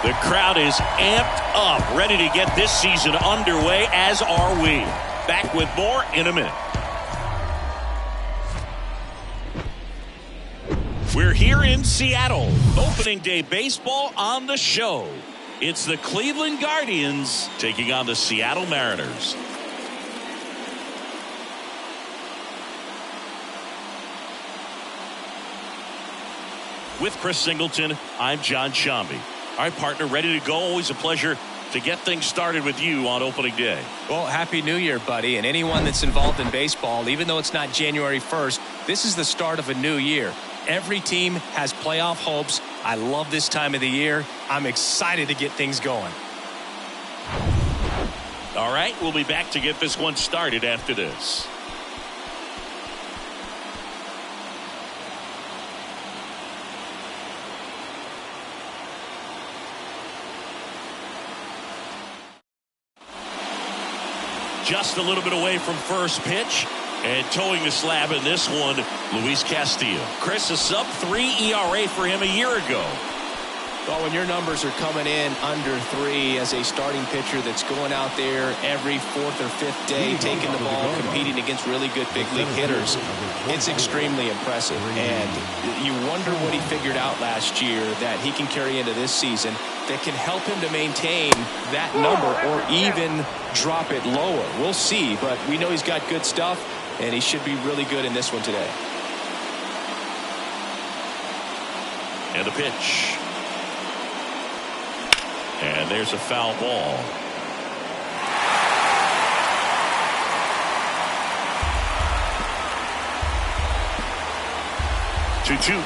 The crowd is amped up, ready to get this season underway, as are we. Back with more in a minute. We're here in Seattle. Opening day baseball on the show. It's the Cleveland Guardians taking on the Seattle Mariners. With Chris Singleton, I'm John Shambi. All right, partner, ready to go. Always a pleasure to get things started with you on opening day. Well, Happy New Year, buddy. And anyone that's involved in baseball, even though it's not January 1st, this is the start of a new year. Every team has playoff hopes. I love this time of the year. I'm excited to get things going. All right, we'll be back to get this one started after this. Just a little bit away from first pitch. And towing the slab in this one, Luis Castillo. Chris, a sub-3 ERA for him a year ago. Well, when your numbers are coming in under 3 as a starting pitcher that's going out there every 4th or 5th day, taking the ball, competing against really good big league hitters, it's extremely impressive. And you wonder what he figured out last year that he can carry into this season that can help him to maintain that number or even drop it lower. We'll see, but we know he's got good stuff, and he should be really good in this one today. And the pitch. And there's a foul ball. Two.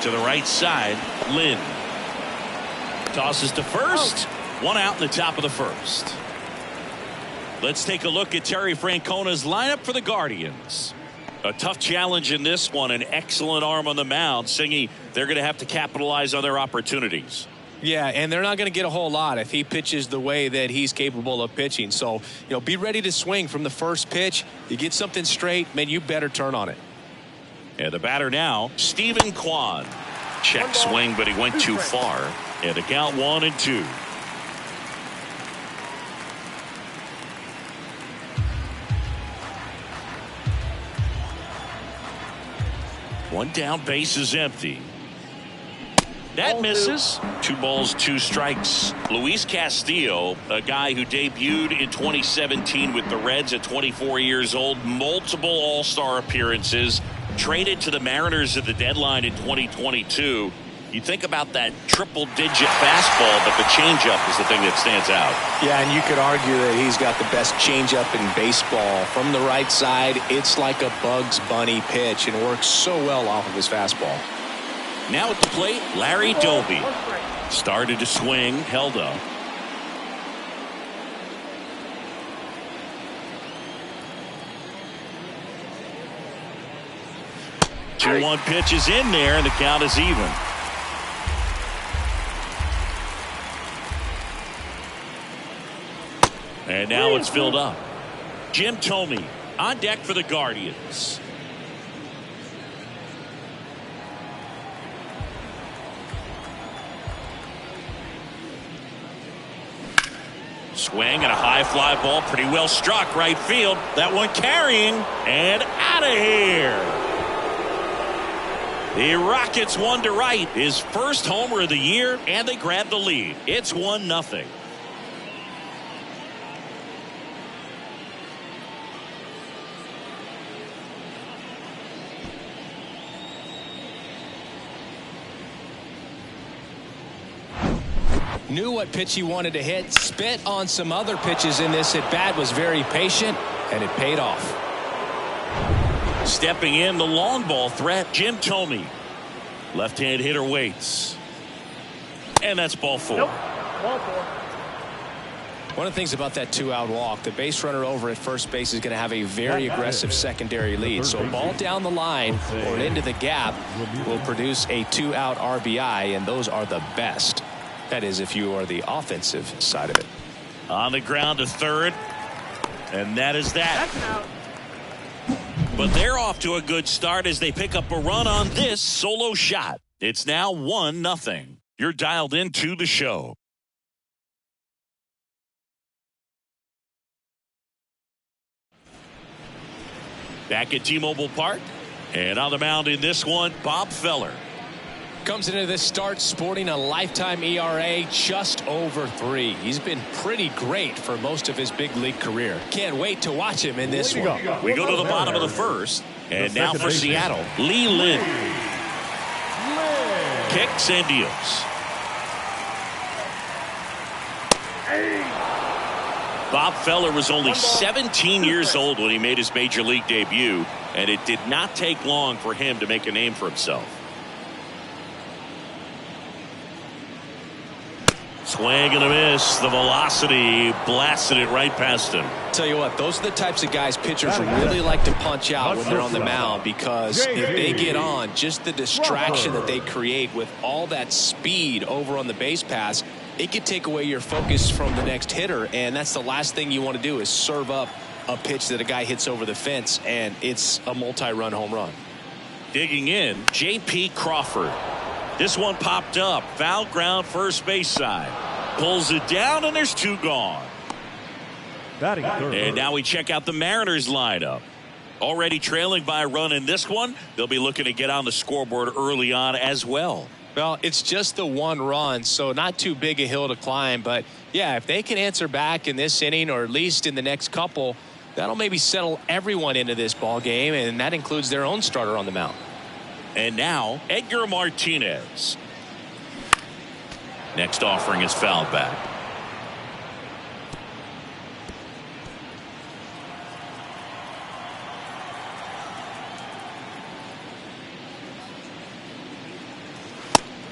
To the right side, Lynn. Tosses to first. One out in the top of the first. Let's take a look at Terry Francona's lineup for the Guardians. A tough challenge in this one. An excellent arm on the mound. Singy, they're going to have to capitalize on their opportunities. Yeah, and they're not going to get a whole lot if he pitches the way that he's capable of pitching. So, be ready to swing from the first pitch. You get something straight, man, you better turn on it. And the batter now, Stephen Kwan. Check swing, but he went too far. And the count 1-2. One down, base is empty. That misses. 2 balls, 2 strikes. Luis Castillo, a guy who debuted in 2017 with the Reds at 24 years old, multiple All-Star appearances, traded to the Mariners at the deadline in 2022. You think about that triple-digit fastball, but the changeup is the thing that stands out. Yeah, and you could argue that he's got the best changeup in baseball. From the right side, it's like a Bugs Bunny pitch and works so well off of his fastball. Now at the plate, Larry Doby. Started to swing, held up. Two 1 pitch is in there, and the count is even. And now it's filled up. Jim Thome on deck for the Guardians. Swing and a high fly ball, pretty well struck right field. That one carrying and out of here. The Rockets won to right, his first homer of the year, and they grab the lead. It's 1-0. Knew what pitch he wanted to hit, spit on some other pitches in this at bat, was very patient, and it paid off. Stepping in, the long ball threat, Jim Thome. Left-hand hitter waits. And that's ball 4. Nope. Ball 4. One of the things about that 2-out walk, the base runner over at first base is going to have a very aggressive secondary lead. So a ball down the line or into the gap will produce a 2-out RBI, and those are the best. That is, if you are the offensive side of it. On the ground to third. And that is that. That's out. But they're off to a good start as they pick up a run on this solo shot. It's now 1-0. You're dialed into the show. Back at T-Mobile Park. And on the mound in this one, Bob Feller. Comes into this start sporting a lifetime ERA just over 3. He's been pretty great for most of his big league career. Can't wait to watch him in this one. We go to the bottom of the first. And now for Seattle, Lee Lin. Kicks and deals. Bob Feller was only 17 years old when he made his major league debut, and it did not take long for him to make a name for himself. Swing and a miss. The velocity blasted it right past him. Tell you what, those are the types of guys pitchers really like to punch out when they're on the mound, because if they get on, just the distraction that they create with all that speed over on the base pass, it could take away your focus from the next hitter, and that's the last thing you want to do is serve up a pitch that a guy hits over the fence, and it's a multi-run home run. Digging in, J.P. Crawford. This one popped up. Foul ground, first base side. Pulls it down, and there's 2 gone. And now we check out the Mariners lineup. Already trailing by a run in this one. They'll be looking to get on the scoreboard early on as well. Well, it's just the 1 run, so not too big a hill to climb. But, yeah, if they can answer back in this inning or at least in the next couple, that'll maybe settle everyone into this ball game, and that includes their own starter on the mound. And now, Edgar Martinez. Next offering is fouled back.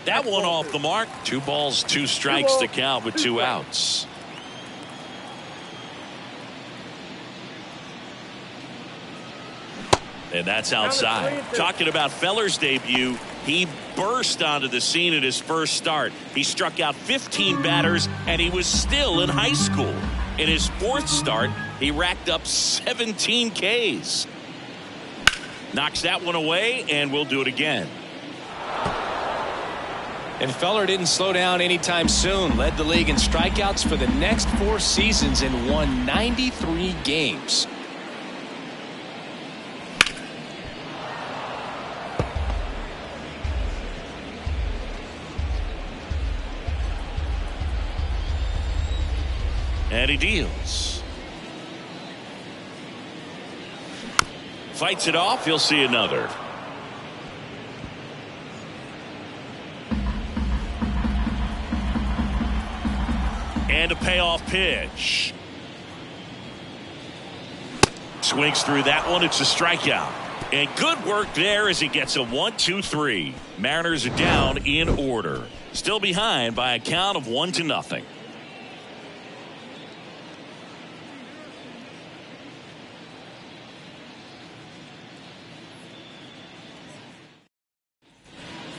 That one off the mark. 2 balls, 2 strikes to count with 2 outs. And that's outside. Talking about Feller's debut, he burst onto the scene at his first start. He struck out 15 batters, and he was still in high school. In his 4th start, he racked up 17 Ks. Knocks that one away, and we'll do it again. And Feller didn't slow down anytime soon. Led the league in strikeouts for the next 4 seasons and won 93 games. And he deals. Fights it off. He'll see another. And a payoff pitch. Swings through that one. It's a strikeout. And good work there as he gets a 1-2-3. Mariners are down in order. Still behind by a count of 1-0.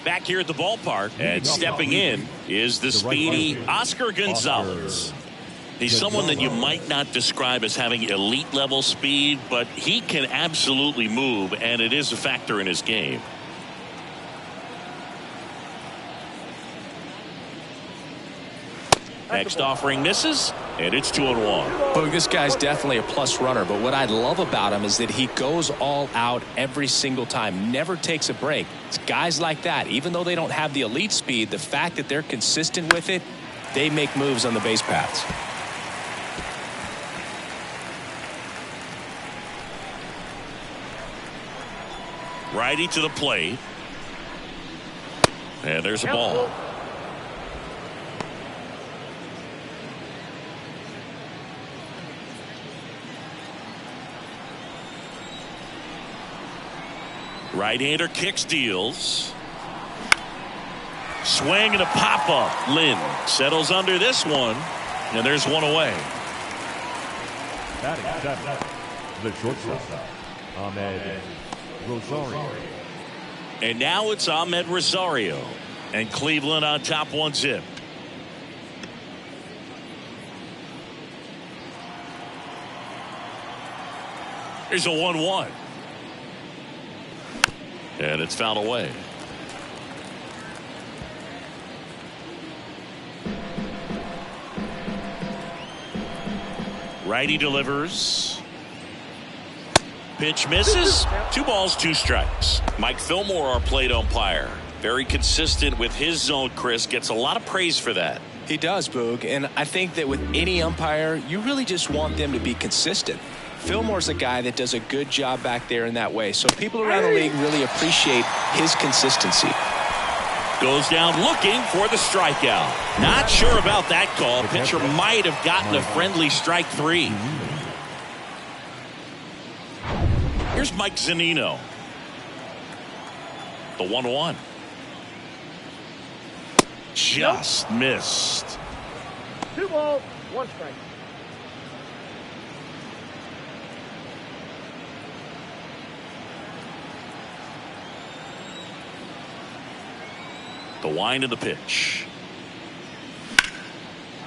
Back here at the ballpark, and stepping in is the speedy Oscar Gonzalez. He's someone that you might not describe as having elite level speed, but he can absolutely move, and it is a factor in his game. Next offering misses, and it's 2-1. Boog, this guy's definitely a plus runner, but what I love about him is that he goes all out every single time, never takes a break. It's guys like that, even though they don't have the elite speed, the fact that they're consistent with it, they make moves on the base paths. Righty to the plate. And there's a ball. Right-hander kicks, deals. Swing and a pop-up. Lynn settles under this one, and there's one away. The shortstop, Ahmed Rosario. And now it's Ahmed Rosario, and Cleveland on top 1-0. Here's a 1-1. And it's fouled away. Righty delivers. Pitch misses. 2 balls, 2 strikes. Mike Fillmore, our plate umpire. Very consistent with his zone, Chris. Gets a lot of praise for that. He does, Boog. And I think that with any umpire, you really just want them to be consistent. Fillmore's a guy that does a good job back there in that way. So people around the league really appreciate his consistency. Goes down looking for the strikeout. Not sure about that call. Pitcher might have gotten a friendly strike 3. Here's Mike Zunino. The 1-1. Just missed. 2 balls, 1 strike. The wind of the pitch.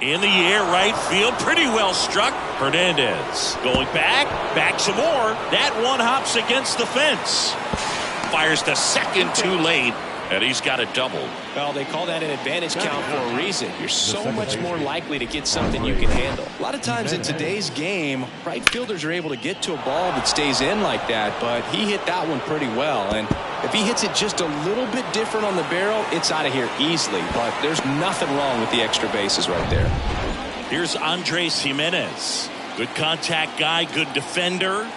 In the air, right field, pretty well struck. Hernandez going back some more. That one hops against the fence. Fires to second too late, and he's got a double. Well, they call that an advantage count for a reason. You're so much more likely to get something you can handle. A lot of times in today's game, right fielders are able to get to a ball that stays in like that, but he hit that one pretty well. And if he hits it just a little bit different on the barrel, it's out of here easily. But there's nothing wrong with the extra bases right there. Here's Andres Jimenez. Good contact guy, good defender.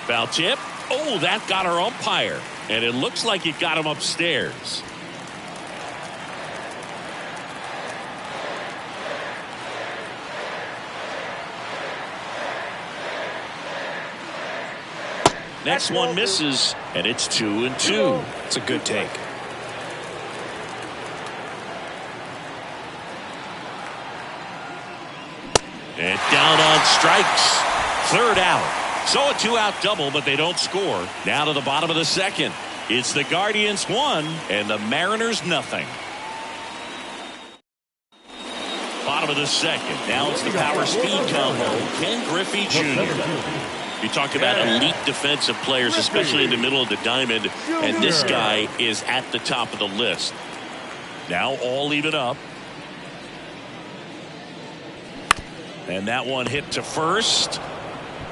Foul tip. Oh, that got our umpire. And it looks like it got him upstairs. Next one misses, and it's 2-2. It's a good take. And down on strikes. 3rd out. So a 2-out double, but they don't score. Now to the bottom of the 2nd. It's the Guardians 1 and the Mariners nothing. Bottom of the 2nd. Now it's the power speed combo. Ken Griffey Jr. You talk about elite defensive players, especially in the middle of the diamond, and this guy is at the top of the list. Now all even up. And that one hit to first.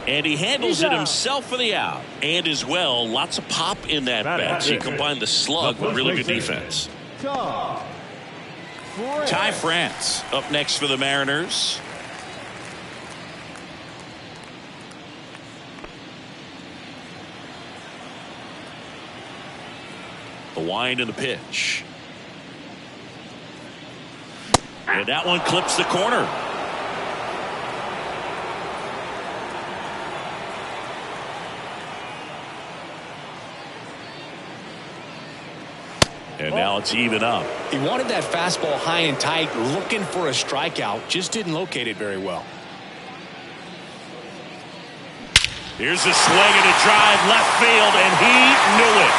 And he handles it himself for the out. And as well, lots of pop in that bat. So you combine the slug with really good defense. Ty France up next for the Mariners. The wind and the pitch. And that one clips the corner. And now it's even up. He wanted that fastball high and tight, looking for a strikeout. Just didn't locate it very well. Here's a swing and a drive left field, and he knew it.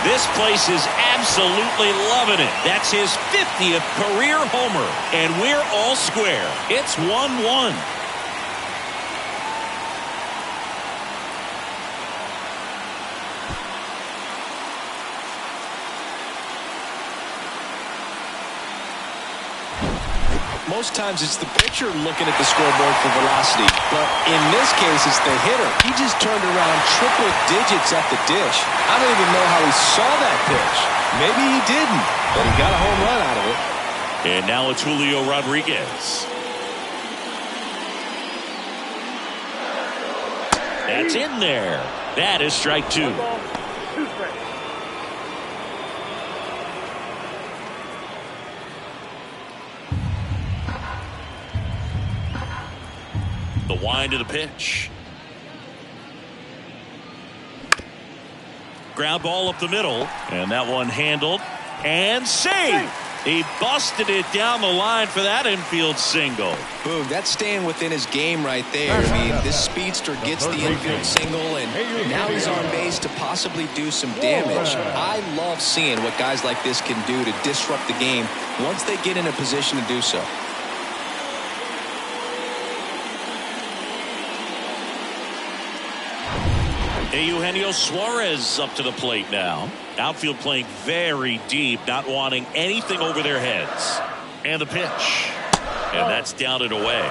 This place is absolutely loving it. That's his 50th career homer, and we're all square. It's 1-1. Most times it's the pitcher looking at the scoreboard for velocity, but in this case it's the hitter. He just turned around triple digits at the dish. I don't even know how he saw that pitch. Maybe he didn't, but he got a home run out of it. And now it's Julio Rodriguez. That's in there. That is strike 2. 1 ball, 2 strikes. The wind of the pitch. Ground ball up the middle, and that one handled and saved. He busted it down the line for that infield single. Boom, that's staying within his game right there. I mean, this speedster gets the infield single, and now he's on base to possibly do some damage. I love seeing what guys like this can do to disrupt the game once they get in a position to do so. Eugenio Suarez up to the plate now. Outfield playing very deep, not wanting anything over their heads. And the pitch. And that's down and away.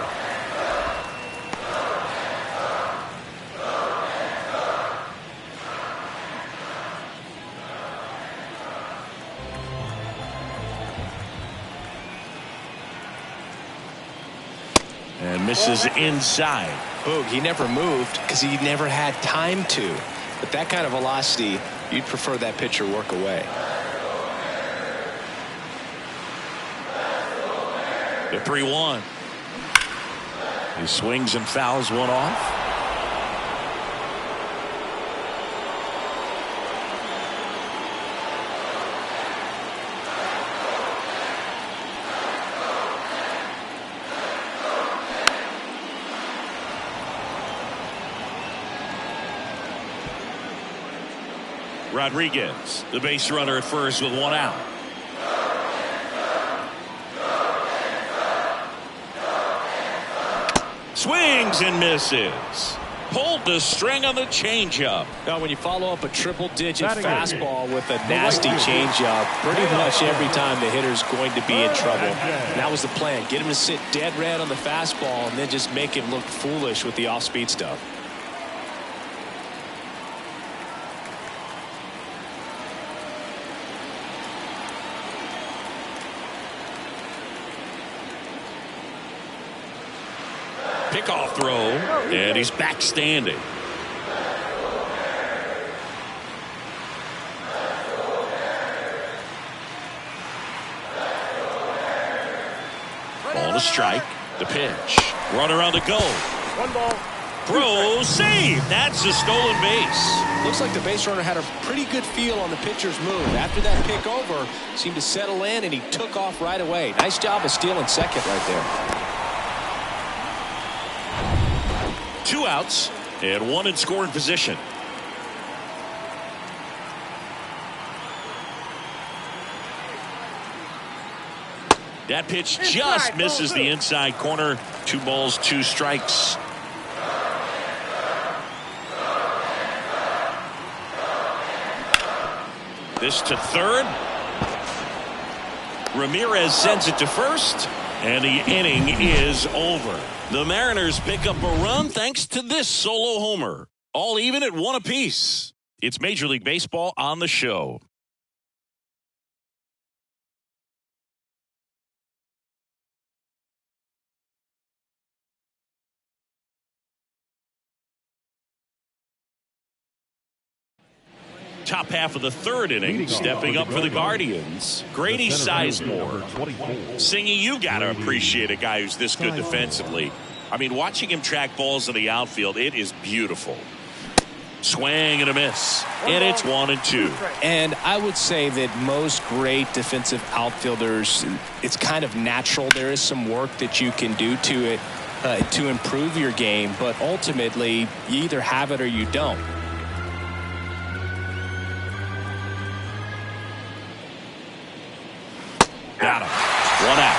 And misses inside. Boog, he never moved because he never had time to. But that kind of velocity, you'd prefer that pitcher work away. The 3-1. He swings and fouls one off. Rodriguez, the base runner at first with one out. Swings and misses. Pulled the string on the changeup. Now, when you follow up a triple-digit fastball with a nasty changeup, pretty much every time the hitter's going to be in trouble. And that was the plan. Get him to sit dead red on the fastball and then just make him look foolish with the off-speed stuff. Pickoff throw, and he's back standing. Ball to strike. The pitch. Runner on the go. One ball. Throw, save. That's a stolen base. Looks like the base runner had a pretty good feel on the pitcher's move. After that pick over, seemed to settle in, and he took off right away. Nice job of stealing second right there. 2 outs and 1 in scoring position. That pitch just misses the inside corner. 2 balls, 2 strikes. This to third. Ramirez sends it to first, and the inning is over. The Mariners pick up a run thanks to this solo homer. All even at 1 apiece. It's Major League Baseball on the show. Top half of the third inning, stepping up for the Guardians, Grady Sizemore, singing, "You got to appreciate a guy who's this good defensively." I mean, watching him track balls in the outfield, it is beautiful. Swing and a miss, and it's 1-2. And I would say that most great defensive outfielders, it's kind of natural. There is some work that you can do to it to improve your game, but ultimately, you either have it or you don't. Got him. 1 out.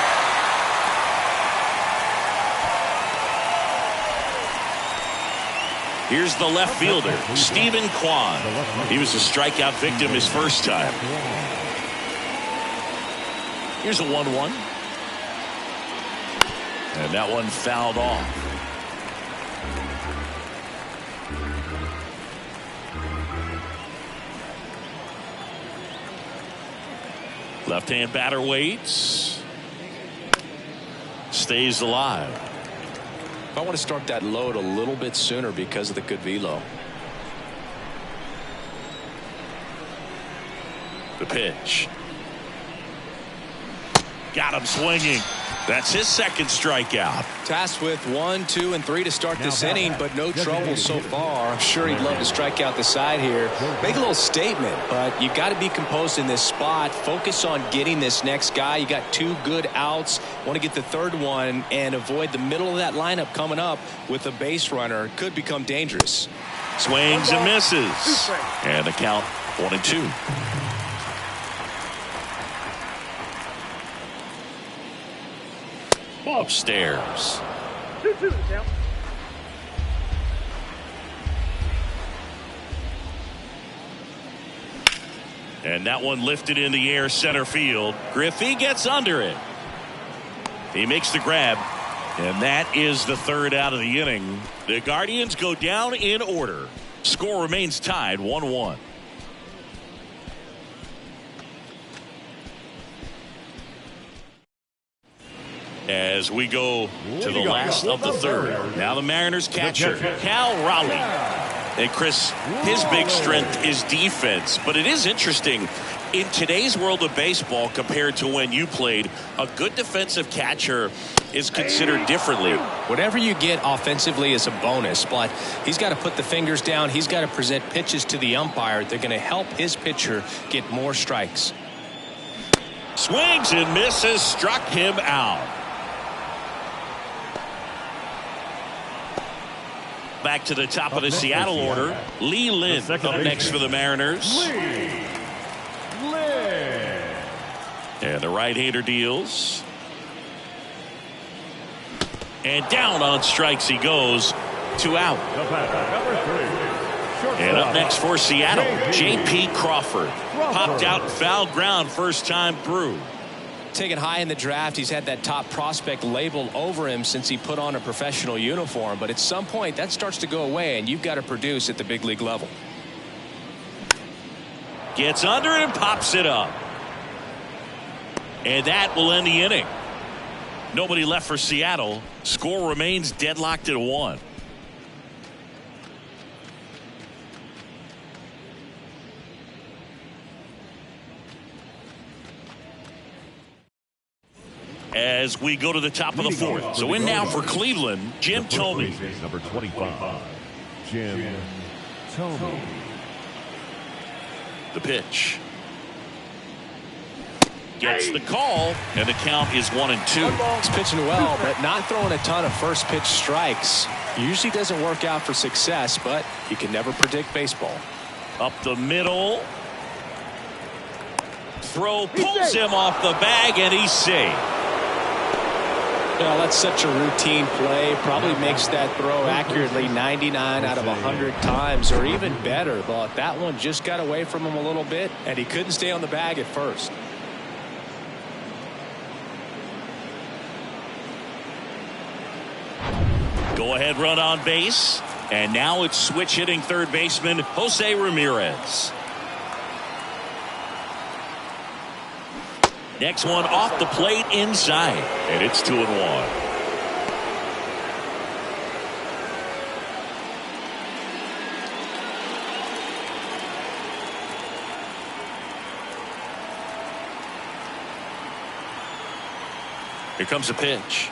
Here's the left fielder, Stephen Kwan. He was a strikeout victim his first time. Here's a 1-1. And that one fouled off. Left-hand batter waits. Stays alive. I want to start that load a little bit sooner because of the good velo. The pitch. Got him swinging. That's his second strikeout. Tasked with 1, 2, and 3 to start this inning, but no trouble so far. I'm sure he'd love to strike out the side here. Make a little statement, but you got to be composed in this spot. Focus on getting this next guy. You got 2 good outs. Want to get the third one and avoid the middle of that lineup coming up with a base runner. Could become dangerous. Swings and misses. And the count 1-2. Upstairs. 2-2 the count. And that one lifted in the air center field. Griffey gets under it. He makes the grab. And that is the third out of the inning. The Guardians go down in order. Score remains tied 1-1. As we go to the last of the third. Now the Mariners catcher, Cal Raleigh. And Chris, his big strength is defense. But it is interesting, in today's world of baseball compared to when you played, a good defensive catcher is considered differently. Whatever you get offensively is a bonus, but he's got to put the fingers down. He's got to present pitches to the umpire. They're going to help his pitcher get more strikes. Swings and misses, struck him out. Back to the top of the Seattle order. Lee Lynn up next for the Mariners. And the right-hander deals. And down on strikes he goes. 2 out. And up next for Seattle, J.P. Crawford. Popped out foul ground first time through. Taken high in the draft, he's had that top prospect label over him since he put on a professional uniform. But at some point, that starts to go away, and you've got to produce at the big league level. Gets under it and pops it up. And that will end the inning. Nobody left for Seattle. Score remains deadlocked at 1. As we go to the top of the fourth. So in now for Cleveland, Jim Thome. Number 25, Jim Thome. The pitch. Gets the call, and the count is 1-2. He's pitching well, but not throwing a ton of first pitch strikes. Usually doesn't work out for success, but you can never predict baseball. Up the middle. Throw pulls him off the bag, and he's safe. Well, that's such a routine play. Probably makes that throw accurately 99 out of 100 times, or even better. But that one just got away from him a little bit, and he couldn't stay on the bag at first. Go ahead run on base. And now it's switch hitting third baseman Jose Ramirez. Next one off the plate inside. And it's 2-1. Here comes a pitch.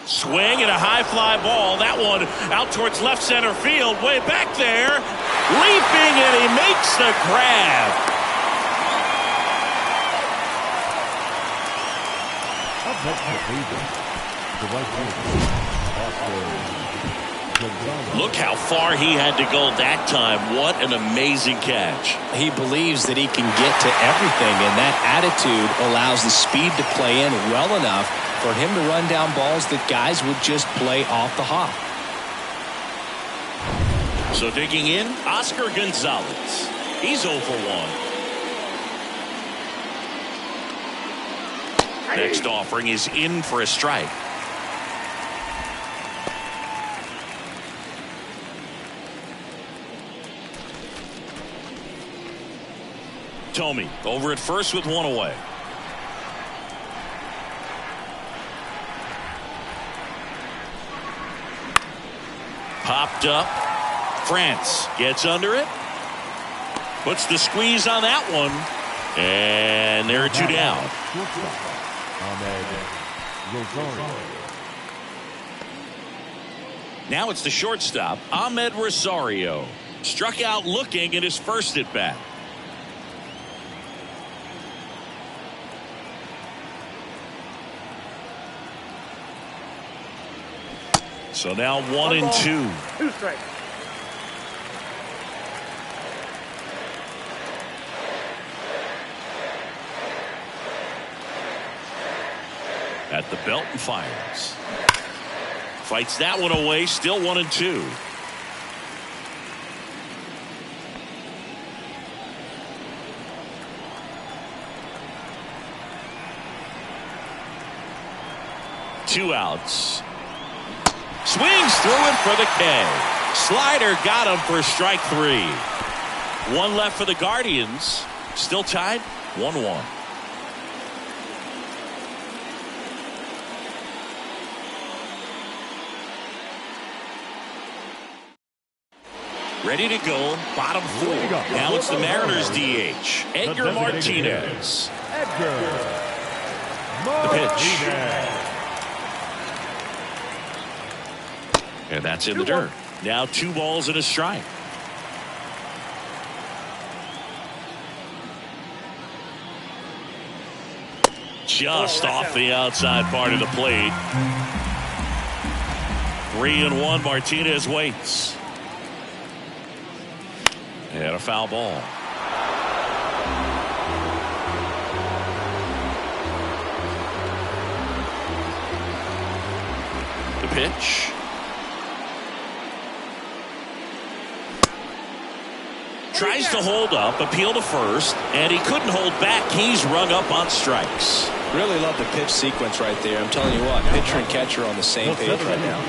Swing and a high fly ball. That one out towards left center field. Way back there. Leaping, and he makes the grab. Look how far he had to go that time. What an amazing catch. He believes that he can get to everything, and that attitude allows the speed to play in well enough for him to run down balls that guys would just play off the hop. So digging in, Oscar Gonzalez. He's 0 for 1. Next offering is in for a strike. Thome over at first with one away. Popped up. France gets under it. Puts the squeeze on that one. And there are 2 down. Now it's the shortstop, Ahmed Rosario. Struck out looking at his first at bat. So now 1-2. 2 strikes. At the belt and fires. Fights that one away. Still 1-2. 2 outs. Swings through it for the K. Slider got him for strike 3. 1 left for the Guardians. Still tied 1-1. Ready to go, bottom 4. Now it's the Mariners DH, Edgar Martinez. The pitch. And that's in the dirt. Now 2 balls and a strike. Just off the outside part of the plate. 3-1. Martinez waits. And a foul ball. The pitch. Tries to hold up, appeal to first, and he couldn't hold back. He's rung up on strikes. Really love the pitch sequence right there. I'm telling you what, pitcher and catcher on the same page right now.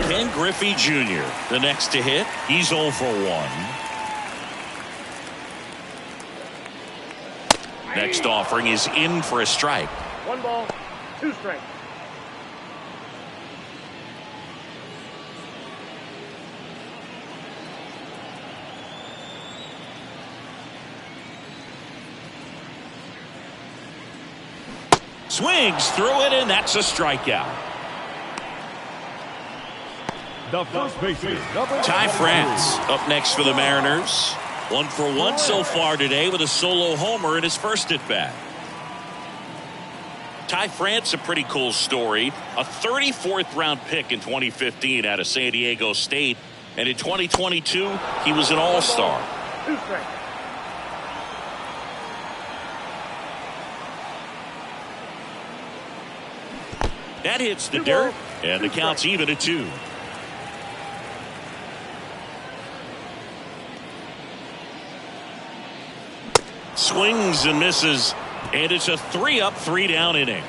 Ken Griffey Jr. the next to hit. He's 0 for 1. Next offering is in for a strike. 1 ball, 2 strikes. Swings through it, and that's a strikeout. The first baseman, Ty France up next for the Mariners. 1 for 1 so far today with a solo homer in his first at bat. Ty France, a pretty cool story. A 34th round pick in 2015 out of San Diego State. And in 2022, he was an all-star. 2 strikes. That hits the dirt, and the count's even at 2. Swings and misses, and it's a 3-up, 3-down inning.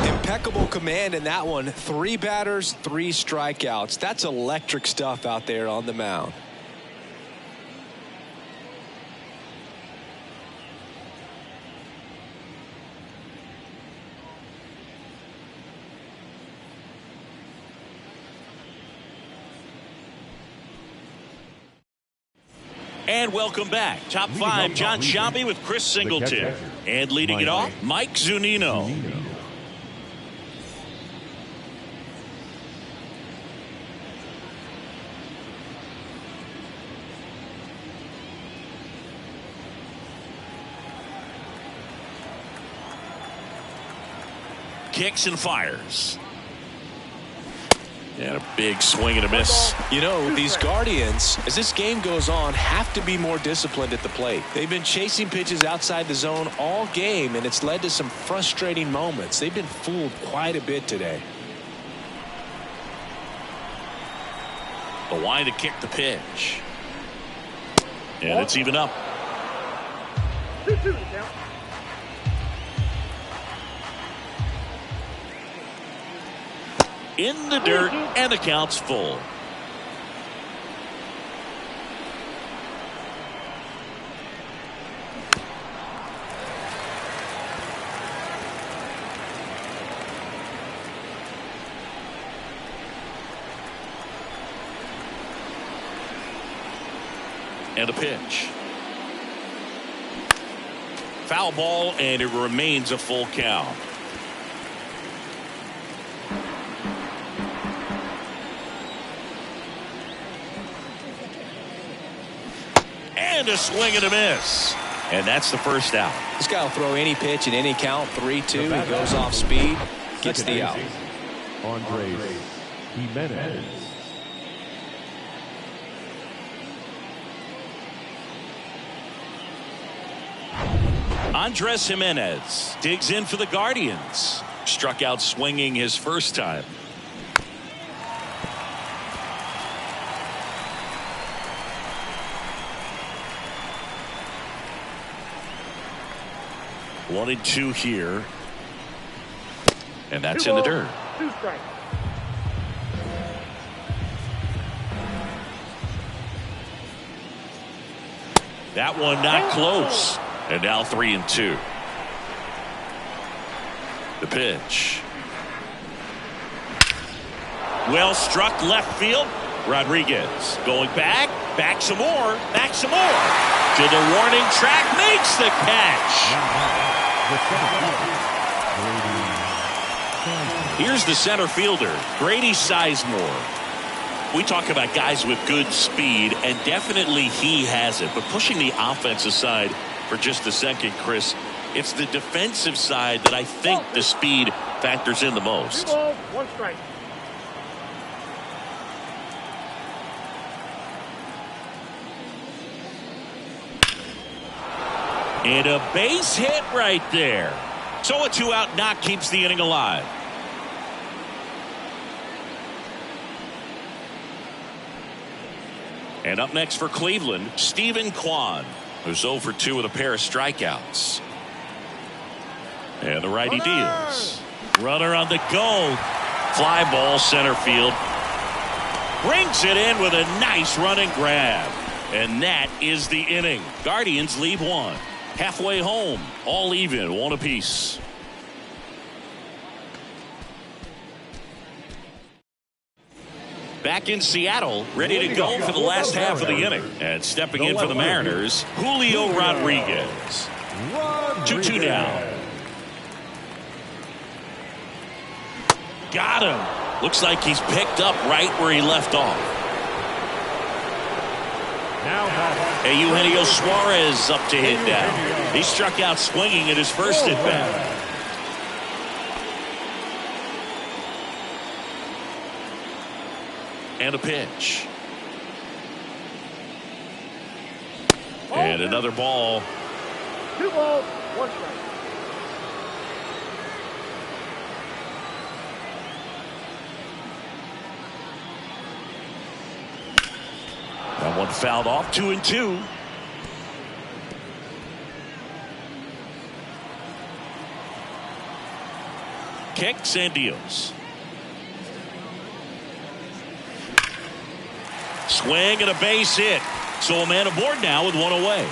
Impeccable command in that one. 3 batters, 3 strikeouts. That's electric stuff out there on the mound. And welcome back. Top 5, John Sciambi with Chris Singleton. And leading it off, Mike Zunino. Kicks and fires. And a big swing and a miss. You know, these Guardians, as this game goes on, have to be more disciplined at the plate. They've been chasing pitches outside the zone all game, and it's led to some frustrating moments. They've been fooled quite a bit today. The line to kick the pitch. And it's even up. 2-2 the count. In the dirt, and the count's full. And a pitch. Foul ball, and it remains a full count. And a swing and a miss. And that's the first out. This guy will throw any pitch in any count. 3-2. He goes off speed. Gets the out. Andres Jimenez. Andres Jimenez digs in for the Guardians. Struck out swinging his first time. 1-2 here. And that's 2 in the balls, dirt. 2 strikes. That one not close. And now 3-2. The pitch. Well struck left field. Rodriguez going back some more, to the warning track, makes the catch. Here's the center fielder, Grady Sizemore. We talk about guys with good speed, and definitely he has it. But pushing the offense aside for just a second, Chris, it's the defensive side that I think the speed factors in the most. 2 balls, 1 strike. And a base hit right there. So a 2-out knock keeps the inning alive. And up next for Cleveland, Stephen Kwan, who's 0 for 2 with a pair of strikeouts. And the righty deals. Runner on the go. Fly ball center field. Brings it in with a nice running grab. And that is the inning. Guardians leave 1. Halfway home, all even, 1 apiece. Back in Seattle, ready to go for the last half of the inning. And stepping in for the Mariners, Julio Rodriguez. 2-2 now. Got him. Looks like he's picked up right where he left off. Hey, Eugenio Suarez up to hit down. He struck out swinging at his first at bat. And a pitch. And another ball. 2 balls, 1 strike. That one fouled off. 2-2. Kicks and deals. Swing and a base hit. So a man aboard now with 1 away.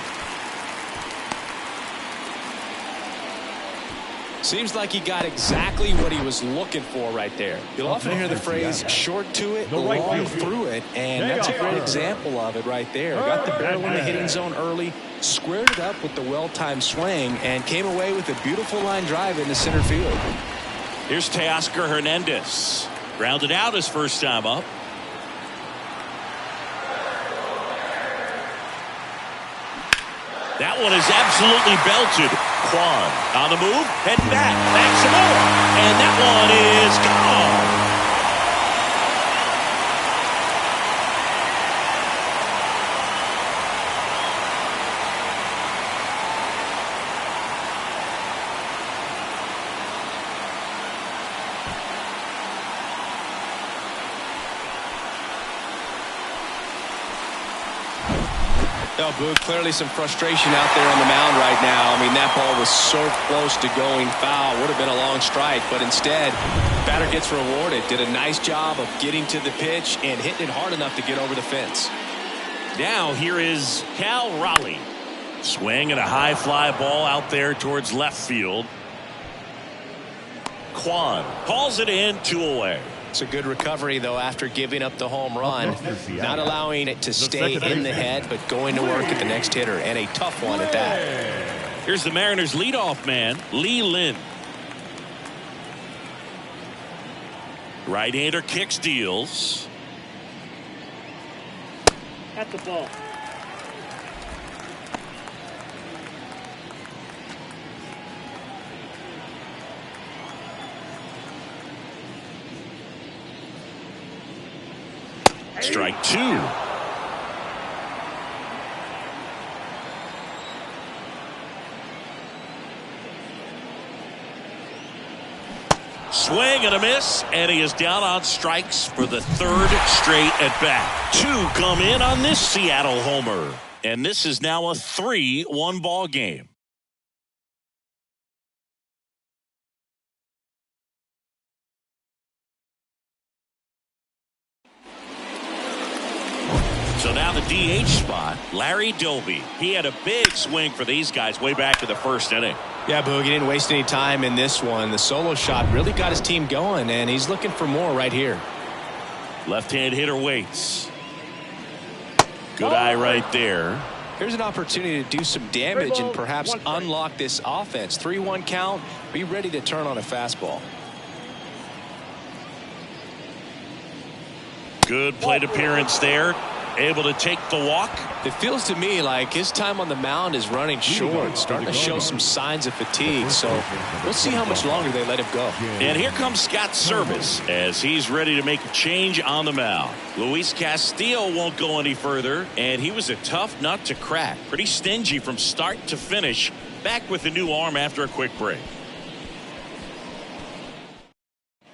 Seems like he got exactly what he was looking for right there. You'll often hear the phrase short to it, long through it, and that's a great example of it right there. Got the barrel in the hitting zone early, squared it up with the well-timed swing, and came away with a beautiful line drive into center field. Here's Teoscar Hernandez. Grounded out his first time up. That one is absolutely belted. Kwan on the move, heading back some more, and that one is gone. Oh, Boog, clearly some frustration out there on the mound right now. I mean, that ball was so close to going foul. Would have been a long strike, but instead, batter gets rewarded. Did a nice job of getting to the pitch and hitting it hard enough to get over the fence. Now here is Cal Raleigh. Swing and a high fly ball out there towards left field. Kwan calls it in, 2 away. It's a good recovery, though, after giving up the home run. Not allowing it to stay in the head, but going to work at the next hitter, and a tough one at that. Here's the Mariners' leadoff man, Lee Lin. Right-hander kicks, deals. At the ball. Strike 2. Swing and a miss, and he is down on strikes for the 3rd straight at bat. 2 come in on this Seattle homer, and this is now a 3-1 ball game. So now the DH spot, Larry Doby. He had a big swing for these guys way back in the first inning. Yeah, Boog, he didn't waste any time in this one. The solo shot really got his team going, and he's looking for more right here. Left-hand hitter waits. Good eye right there. Here's an opportunity to do some damage and perhaps unlock this offense. 3-1 count. Be ready to turn on a fastball. Good plate appearance there. Able to take the walk. It feels to me like his time on the mound is running short, starting to show some signs of fatigue. So we'll see how much longer they let him go. And here comes Scott Service as he's ready to make a change on the mound. Luis Castillo won't go any further, and he was a tough nut to crack. Pretty stingy from start to finish. Back with a new arm after a quick break.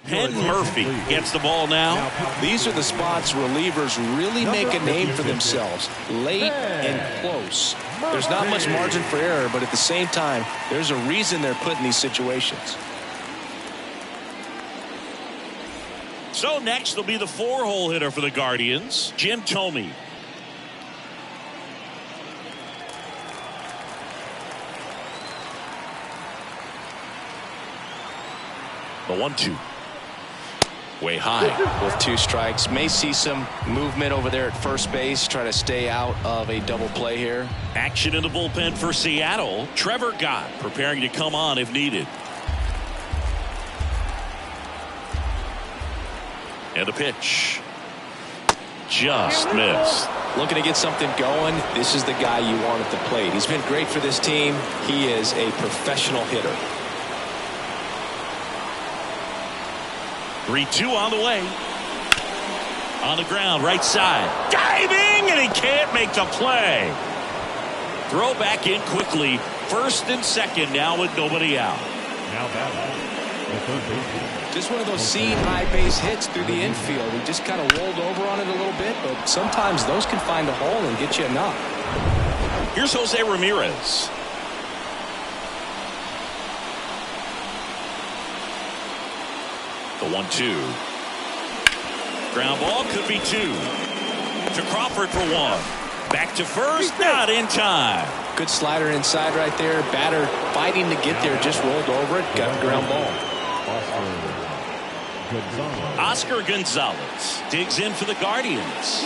Penn Murphy gets the ball now. These are the spots relievers really make a name for themselves. Late and close. There's not much margin for error, but at the same time, there's a reason they're put in these situations. So next will be the 4-hole hitter for the Guardians, Jim Thome. The 1-2. Way high. With 2 strikes. May see some movement over there at first base. Try to stay out of a double play here. Action in the bullpen for Seattle. Trevor Gott preparing to come on if needed. And a pitch. Just missed. Looking to get something going. This is the guy you want at the plate. He's been great for this team. He is a professional hitter. 3-2 on the way. On the ground, right side. Diving, and he can't make the play. Throw back in quickly. First and second now with nobody out. Now batting, the third baseman. Just one of those seam high base hits through the infield. He just kind of rolled over on it a little bit, but sometimes those can find a hole and get you enough. Here's Jose Ramirez. The 1-2. Ground ball could be 2. To Crawford for 1. Back to first, not in time. Good slider inside right there. Batter fighting to get there, just rolled over it, got a ground ball. Oscar Gonzalez digs in for the Guardians.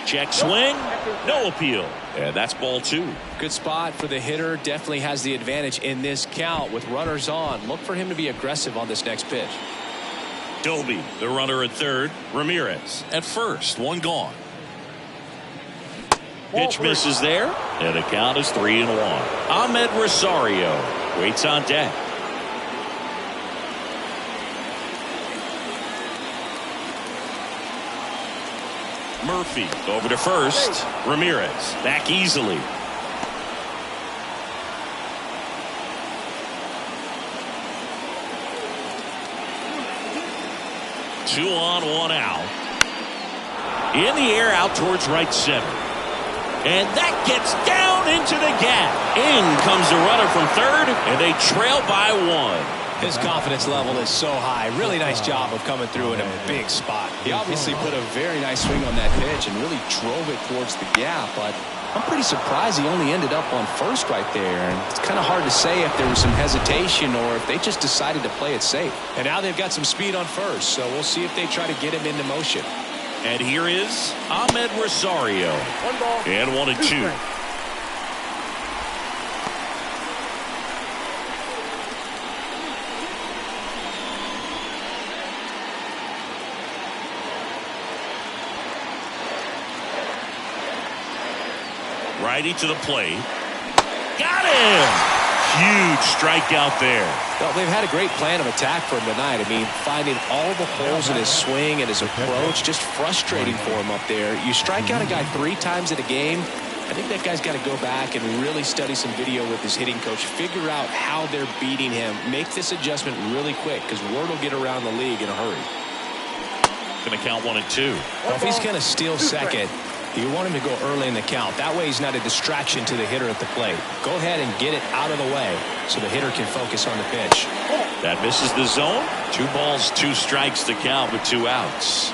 Check swing, no appeal, and that's ball 2. Good spot for the hitter. Definitely has the advantage in this count with runners on. Look for him to be aggressive on this next pitch. Doby, the runner at third. Ramirez at first, 1 gone. Pitch misses there, and the count is 3-1. Ahmed Rosario waits on deck. Murphy over to first. Ramirez back easily. Two on, 1 out. In the air out towards right center. And that gets down into the gap. In comes the runner from third, and they trail by 1. His confidence level is so high. Really nice job of coming through in a big spot. He obviously put a very nice swing on that pitch and really drove it towards the gap, but I'm pretty surprised he only ended up on first right there. And it's kind of hard to say if there was some hesitation or if they just decided to play it safe. And now they've got some speed on first, so we'll see if they try to get him into motion. And here is Ahmed Rosario. 1 ball. And 1-2. Righty to the plate. Got him! Huge strikeout there. Well, they've had a great plan of attack for him tonight. I mean, finding all the holes in his swing and his approach, just frustrating for him up there. You strike out a guy 3 times in a game, I think that guy's got to go back and really study some video with his hitting coach, figure out how they're beating him, make this adjustment really quick, because word will get around the league in a hurry. Going to count 1-2. Well, if he's going to steal second, You want him to go early in the count. That way he's not a distraction to the hitter at the plate. Go ahead and get it out of the way so the hitter can focus on the pitch. That misses the zone. 2 balls, 2 strikes to count with 2 outs.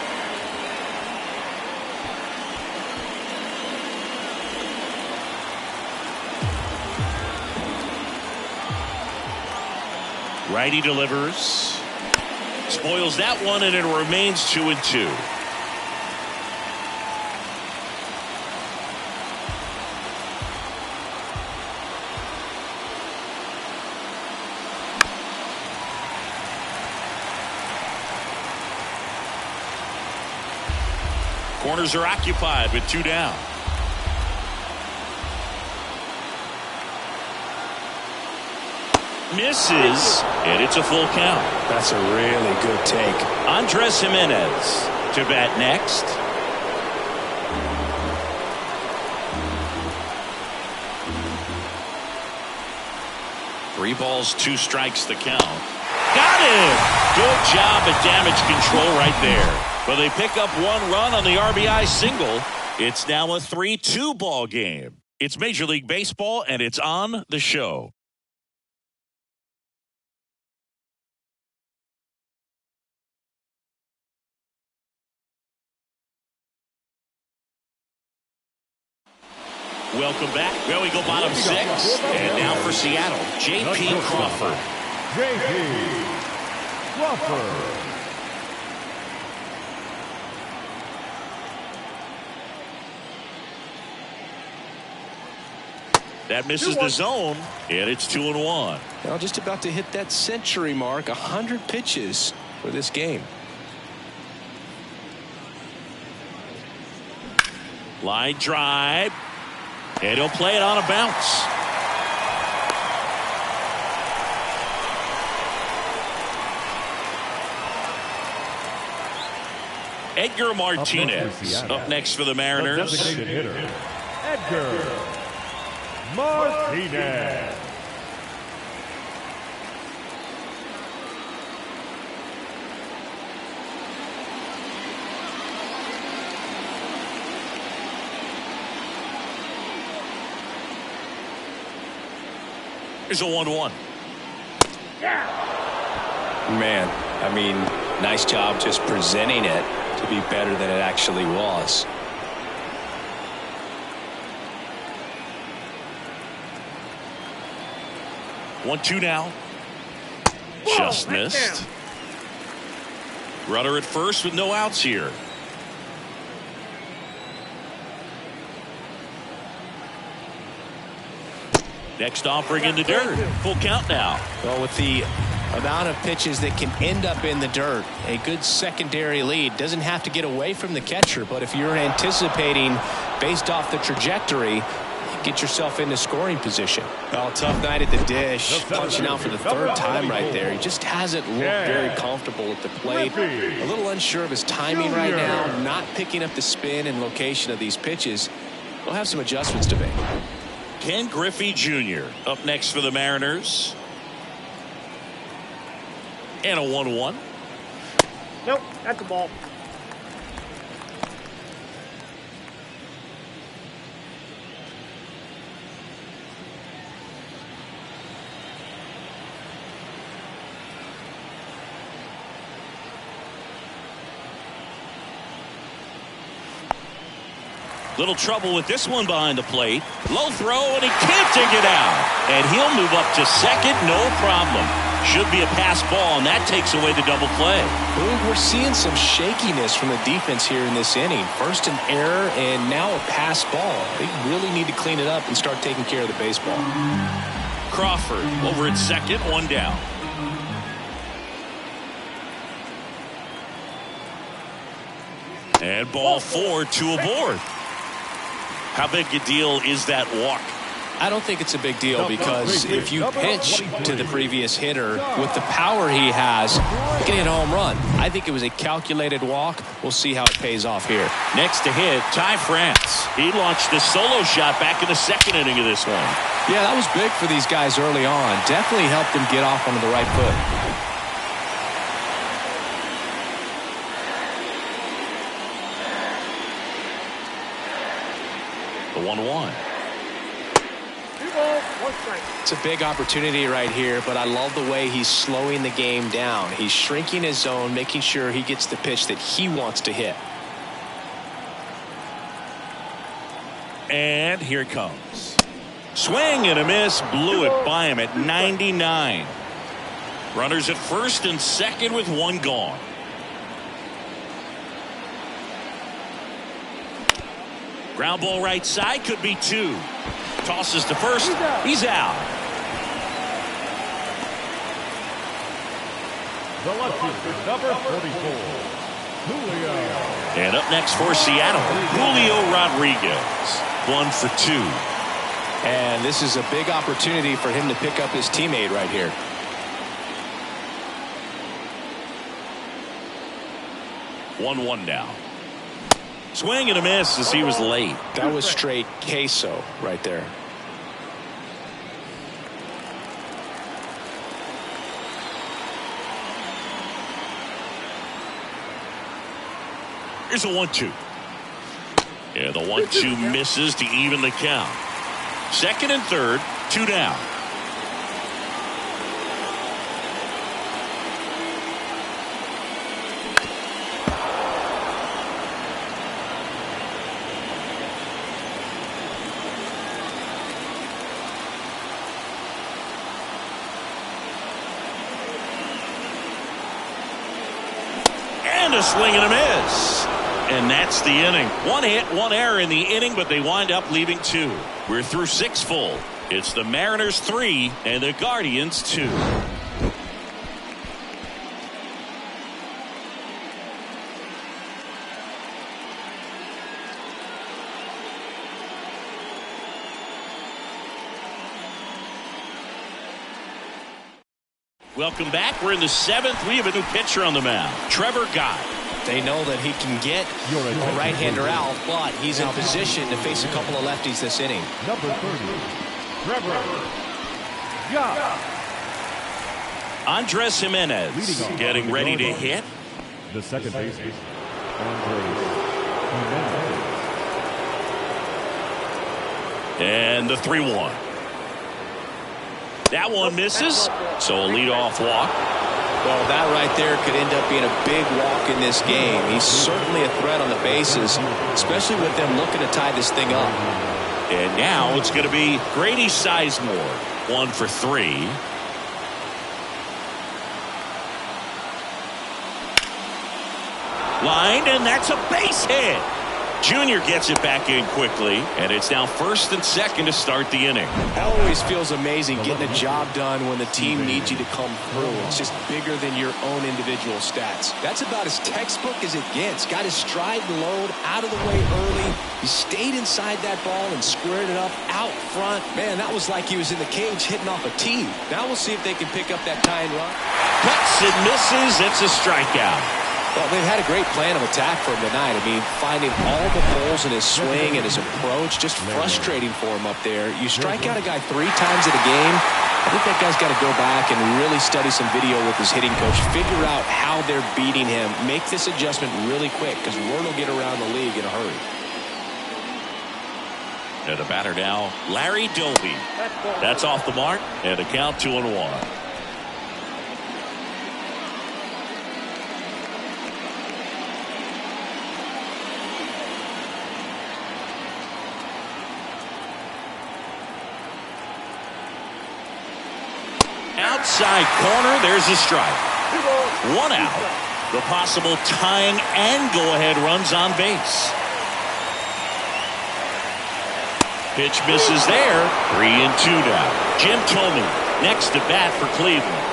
Righty delivers. Spoils that one, and it remains 2-2. Corners are occupied with 2 down. Misses, and it's a full count. That's a really good take. Andres Jimenez to bat next. Three balls, 2 strikes to count. Got him! Good job at damage control right there. Well, they pick up 1 run on the RBI single. It's now a 3-2 ball game. It's Major League Baseball, and it's on the show. Welcome back. Well, we go bottom 6. And now for Seattle, J.P. Crawford. J.P. Crawford. That misses the zone, and it's 2-1. Well, just about to hit that century mark. 100 pitches for this game. Line drive. And he'll play it on a bounce. Edgar Martinez up next for the Mariners. The designated hitter, Edgar Martinez. Here's a 1-1. Man, I mean, nice job just presenting it to be better than it actually was. One, 2 now. Just missed. Runner at first with no outs here. Next offering in the dirt. Full count now. Well, with the amount of pitches that can end up in the dirt, a good secondary lead. Doesn't have to get away from the catcher, but if you're anticipating based off the trajectory, get yourself into scoring position. Well, tough night at the dish. Punching out for the 3rd time right there. He just hasn't looked very comfortable at the plate. A little unsure of his timing right now. Not picking up the spin and location of these pitches. We'll have some adjustments to make. Ken Griffey Jr. up next for the Mariners. And a 1-1. Nope, that's a ball. Little trouble with this one behind the plate. Low throw, and he can't dig it out. And he'll move up to second, no problem. Should be a pass ball, and that takes away the double play. We're seeing some shakiness from the defense here in this inning. First an error, and now a pass ball. They really need to clean it up and start taking care of the baseball. Crawford over at second, 1 down. And ball 4, 2 aboard. How big a deal is that walk? I don't think it's a big deal because if you pitch to the previous hitter with the power he has, you can hit a home run. I think it was a calculated walk. We'll see how it pays off here. Next to hit, Ty France. He launched a solo shot back in the 2nd inning of this one. Yeah, that was big for these guys early on. Definitely helped them get off onto the right foot. The 1-1. 2 balls, 1 strike. It's a big opportunity right here, but I love the way he's slowing the game down. He's shrinking his zone, making sure he gets the pitch that he wants to hit. And here it comes. Swing and a miss. Blew it by him at 99. Runners at first and second with 1 gone. Ground ball right side, could be 2. Tosses to first. He's out. The lefty, number 44, Julio. And up next for Seattle, Julio Rodriguez. 1 for 2. And this is a big opportunity for him to pick up his teammate right here. One now. Swing and a miss as he was late. That was straight queso right there. Here's a 1-2. Yeah, the 1-2 misses to even the count. Second and third, 2 down. And a swing and a miss. And that's the inning. 1 hit, 1 error in the inning, but they wind up leaving 2. We're through 6 full. It's the Mariners 3 and the Guardians 2. Welcome back. We're in the 7th. We have a new pitcher on the mound, Trevor Gott. They know that he can get a right-hander out, but he's in position to face a couple of lefties this inning. Number 30, Trevor Gott. Andres Jimenez getting ready to hit. The second baseman, Andres Jimenez. And the 3-1. That one misses, so a leadoff walk. Well, that right there could end up being a big walk in this game. He's certainly a threat on the bases, especially with them looking to tie this thing up. And now it's going to be Grady Sizemore, 1 for 3. Line, and that's a base hit. Junior gets it back in quickly, and it's now first and second to start the inning. It always feels amazing getting a job done when the team needs you to come through. It's just bigger than your own individual stats. That's about as textbook as it gets. Got his stride and load out of the way early. He stayed inside that ball and squared it up out front. Man, that was like he was in the cage hitting off a tee. Now we'll see if they can pick up that tying run. Cuts and misses. It's a strikeout. Well, they've had a great plan of attack for him tonight. I mean, finding all the holes in his swing and his approach, just frustrating for him up there. You strike out a guy 3 times in a game, I think that guy's got to go back and really study some video with his hitting coach, figure out how they're beating him, make this adjustment really quick, because word will get around the league in a hurry. And the batter now, Larry Doby. That's off the mark, and a count 2-1. Outside corner, there's a strike. 1 out. The possible tying and go-ahead runs on base. Pitch misses there. 3-2 now. Jim Thome next to bat for Cleveland.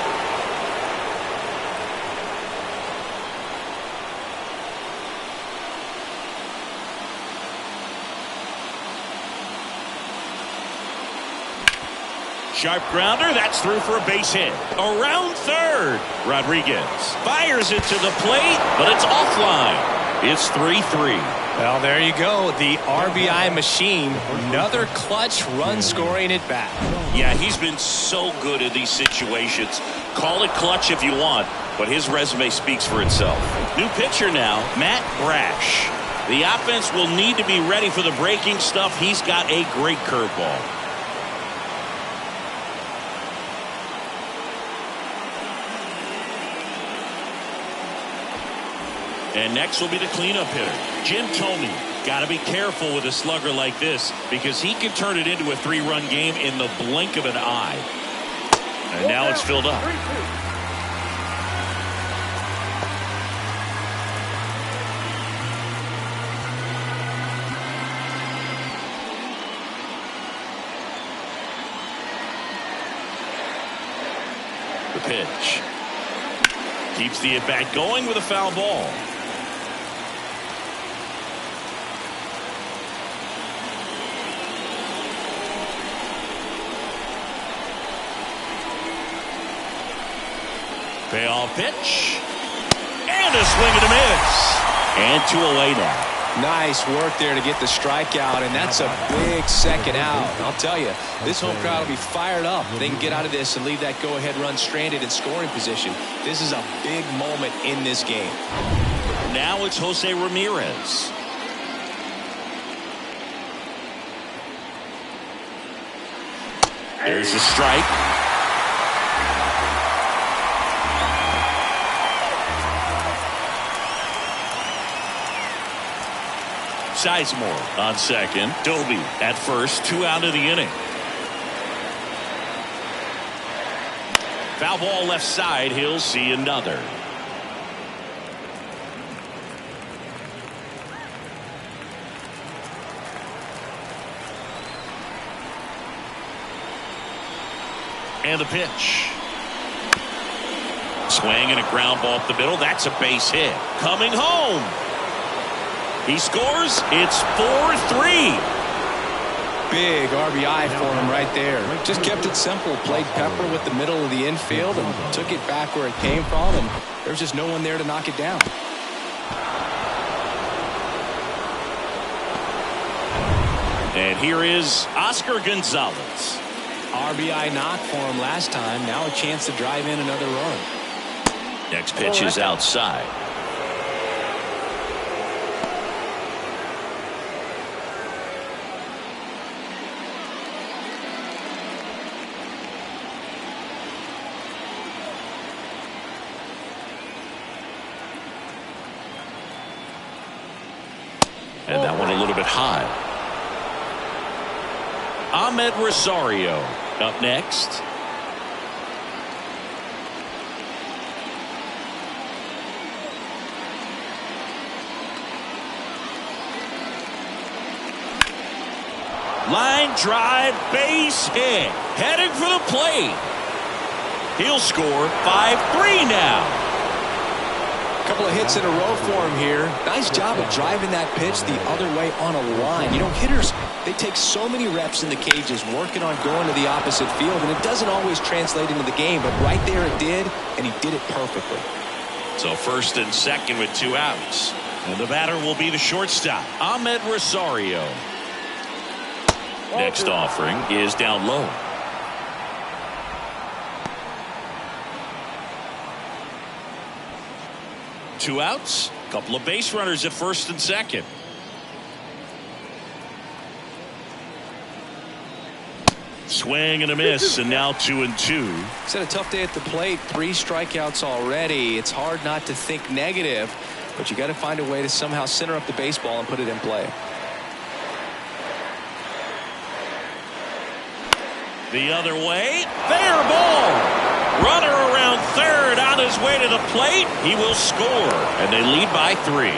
Sharp grounder, that's through for a base hit. Around third. Rodriguez fires it to the plate, but it's offline. It's 3-3. Well, there you go. The RBI machine. Another clutch run scoring at bat. Yeah, he's been so good in these situations. Call it clutch if you want, but his resume speaks for itself. New pitcher now, Matt Brash. The offense will need to be ready for the breaking stuff. He's got a great curveball. And next will be the cleanup hitter, Jim Thome. Got to be careful with a slugger like this because he can turn it into a 3-run game in the blink of an eye. And now it's filled up. 3-2. The pitch. Keeps the at-bat going with a foul ball. Payoff pitch. And a swing and a miss. And 2 away now. Nice work there to get the strikeout, and that's a big second out. I'll tell you, this home crowd will be fired up. They can get out of this and leave that go-ahead run stranded in scoring position. This is a big moment in this game. Now it's Jose Ramirez. There's a strike. Sizemore on second. Doby at first. 2 out of the inning. Foul ball left side. He'll see another. And the pitch. Swing and a ground ball up the middle. That's a base hit. Coming home. He scores. It's 4-3. Big RBI for him right there. Just kept it simple. Played pepper with the middle of the infield and took it back where it came from. And there's just no one there to knock it down. And here is Oscar Gonzalez. RBI knock for him last time. Now a chance to drive in another run. Next pitch is outside. And that one a little bit high. Ahmed Rosario up next. Line drive, base hit. Heading for the plate. He'll score 5-3 now. Couple of hits in a row for him here. Nice job of driving that pitch the other way on a line. You know, hitters, they take so many reps in the cages working on going to the opposite field, and it doesn't always translate into the game, but right there it did, and he did it perfectly. So first and second with 2 outs. And the batter will be the shortstop, Ahmed Rosario. Next offering is down low. Two outs, couple of base runners at first and second. Swing and a miss, and now 2-2. It's had a tough day at the plate. 3 strikeouts already. It's hard not to think negative, but you got to find a way to somehow center up the baseball and put it in play. The other way, fair ball. Runner around third on his way to the plate. He will score, and they lead by 3.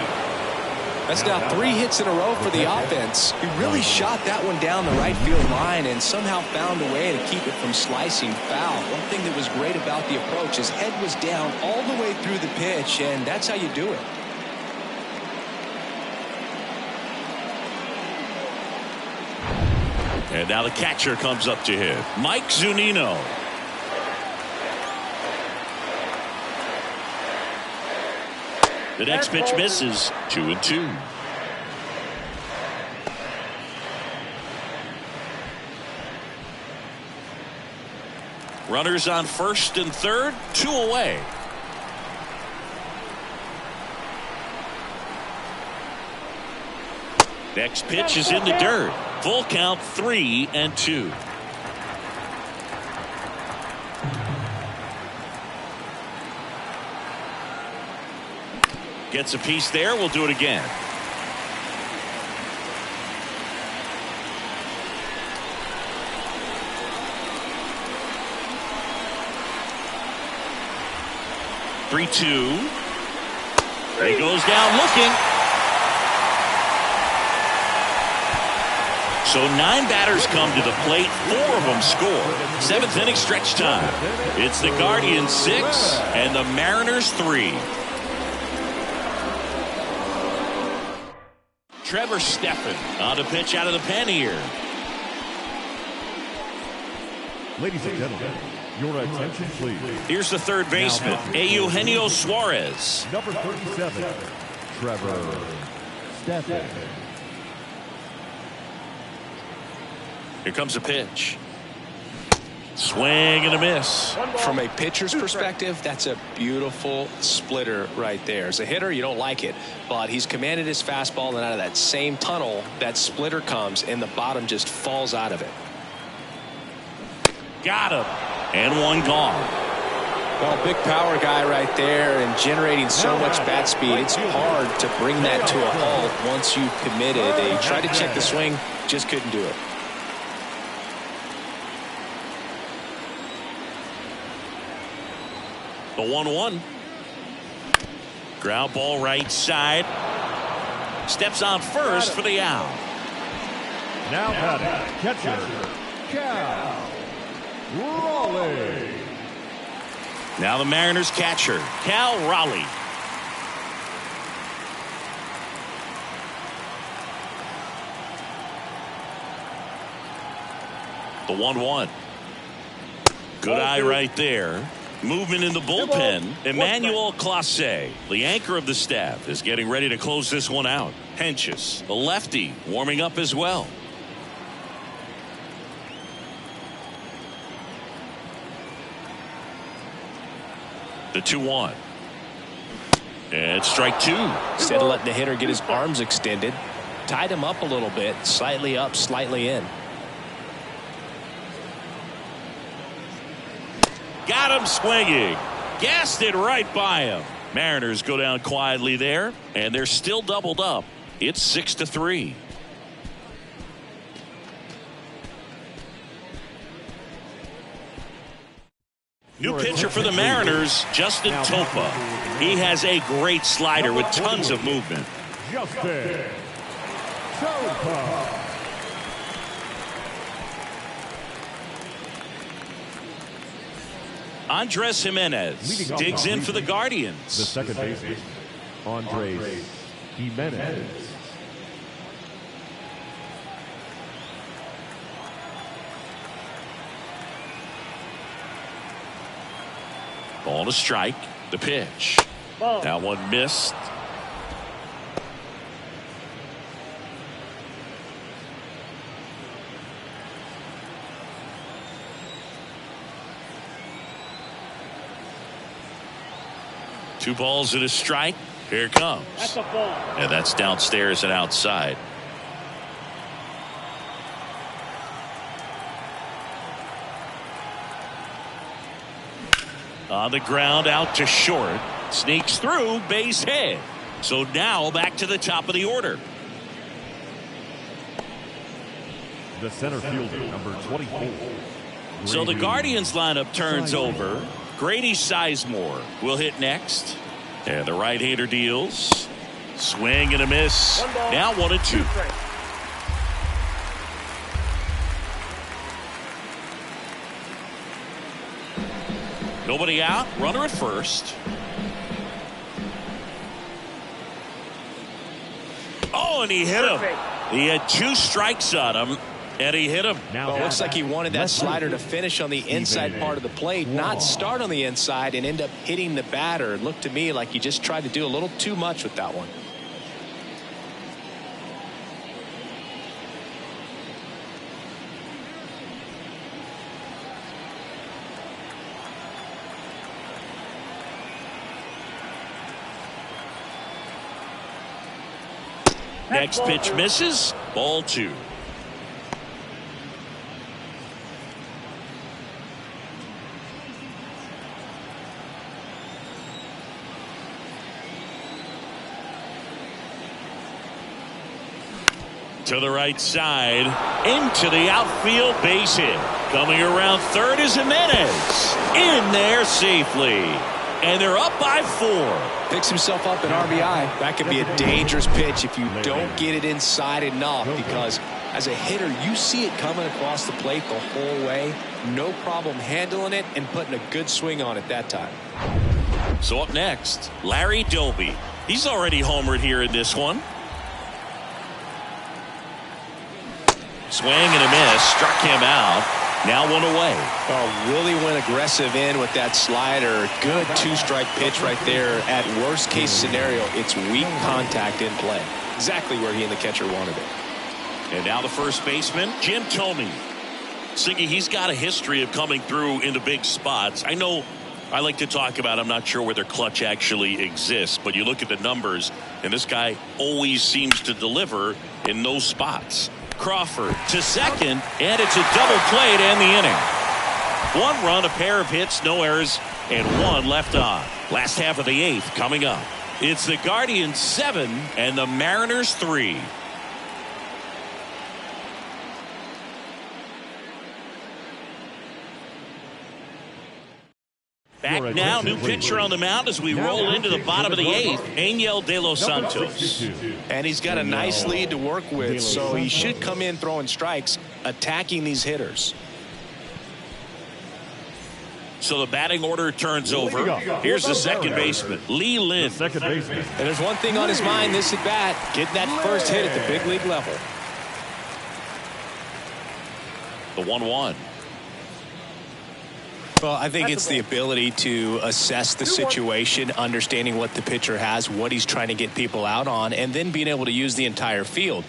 That's now 3 hits in a row for the offense. He really shot that one down the right field line and somehow found a way to keep it from slicing foul. One thing that was great about the approach, his head was down all the way through the pitch, and that's how you do it. And now the catcher comes up to him, Mike Zunino. The next pitch misses. 2-2. Runners on first and third, 2 away. Next pitch is in the dirt. Full count, 3-2. Gets a piece there. We'll do it again. Three-two. He goes down looking. So 9 batters come to the plate. 4 of them score. 7th inning stretch time. It's the Guardians 6 and the Mariners 3. Trevor Stephan on the pitch out of the pen here. Ladies and gentlemen, your attention please. Here's the third baseman, Eugenio Suarez. Number 37, Trevor Stephan. Here comes a pitch. Swing and a miss. From a pitcher's perspective, that's a beautiful splitter right there. As a hitter, you don't like it, but he's commanded his fastball, and out of that same tunnel, that splitter comes, and the bottom just falls out of it. Got him. And one gone. Well, big power guy right there and generating so much bat speed. It's hard to bring that to a halt once you've committed. They tried to check the swing, just couldn't do it. The 1-1. Ground ball right side. Steps on first for the out. Now batting, catcher, Cal Raleigh. Now the Mariners catcher, Cal Raleigh. The 1-1. Good eye right there. Movement in the bullpen. Emmanuel Clase, the anchor of the staff, is getting ready to close this one out. Henches, the lefty, warming up as well. The 2-1. And strike 2. Instead of letting the hitter get his arms extended, tied him up a little bit, slightly up, slightly in. Got him swinging. Gassed it right by him. Mariners go down quietly there, and they're still doubled up. It's 6-3. New pitcher for the Mariners, Justin Topa. He has a great slider with tons of movement. Justin Topa. Andres Jimenez digs in for the Guardians. The second baseman, Andres Jimenez. Ball to strike. The pitch. That one missed. Two balls and a strike. Here it comes. That's a ball. And that's downstairs and outside. On the ground, out to short. Sneaks through, base hit. So now back to the top of the order. The center fielder, number 24. So the Guardians lineup turns over. Grady Sizemore will hit next. And the right-hander deals. Swing and a miss. Now 1-2. Nobody out. Runner at first. Oh, and he hit him. He had 2 strikes on him, and he hit him. Well, it looks like he wanted that slider to finish on the inside part of the plate, not start on the inside and end up hitting the batter. It looked to me like he just tried to do a little too much with that one. Next pitch misses. Ball 2. To the right side, into the outfield, base hit. Coming around third is Jimenez. In there safely. And they're up by 4. Picks himself up an RBI. That could be a dangerous pitch if you don't get it inside enough, because as a hitter, you see it coming across the plate the whole way. No problem handling it and putting a good swing on it that time. So up next, Larry Doby. He's already homered here in this one. Swing and a miss, struck him out. Now 1 away. Oh, really went aggressive in with that slider. Good 2-strike pitch right there. At worst case scenario, it's weak contact in play. Exactly where he and the catcher wanted it. And now the first baseman, Jim Thome. Siggy, he's got a history of coming through into big spots. I know I like to talk about, I'm not sure whether clutch actually exists, but you look at the numbers, and this guy always seems to deliver in those spots. Crawford to second, and it's a double play to end the inning. 1 run, a pair of hits, no errors, and 1 left on. Last half of the 8th coming up. It's the Guardians 7 and the Mariners 3. Back now, new pitcher on the mound as we roll into the bottom of the 8th, Angel De Los Santos. And he's got a nice lead to work with, so he should come in throwing strikes, attacking these hitters. So the batting order turns over. Here's the second baseman, Lee Lynn. And there's one thing on his mind this at bat, getting that first hit at the big league level. The 1-1. Well, I think it's the ability to assess the situation, understanding what the pitcher has, what he's trying to get people out on, and then being able to use the entire field.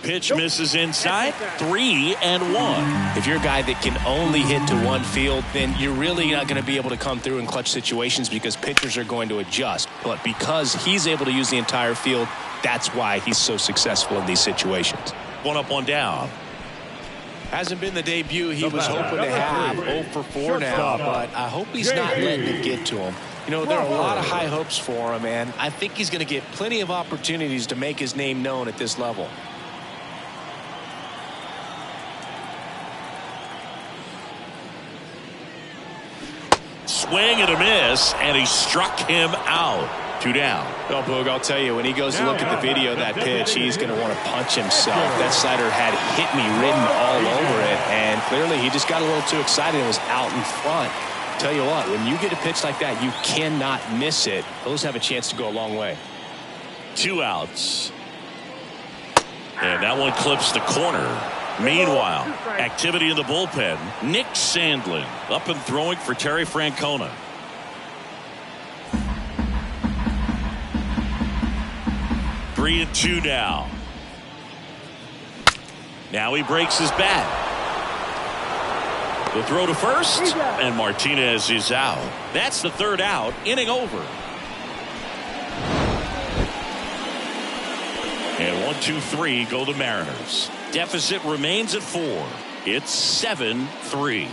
Pitch misses inside. 3-1. If you're a guy that can only hit to one field, then you're really not going to be able to come through in clutch situations because pitchers are going to adjust. But because he's able to use the entire field, that's why he's so successful in these situations. 1 up, 1 down. Hasn't been the debut he was hoping to have. 0 for 4 now, but I hope he's not letting it get to him. You know, there are a lot of high hopes for him, and I think he's going to get plenty of opportunities to make his name known at this level. Swing and a miss, and he struck him out. 2 down. Well, Boog, I'll tell you, when he goes to look at the video of that pitch, he's going to want to punch himself. That slider had hit me written all over it, and clearly he just got a little too excited and was out in front. Tell you what, when you get a pitch like that, you cannot miss it. Those have a chance to go a long way. 2 outs. And that one clips the corner. Meanwhile, activity in the bullpen. Nick Sandlin up and throwing for Terry Francona. Three and 2 now. Now he breaks his bat. The throw to first, and Martinez is out. That's the 3rd out. Inning over. And 1, 2, 3 go the Mariners. Deficit remains at 4. It's 7-3.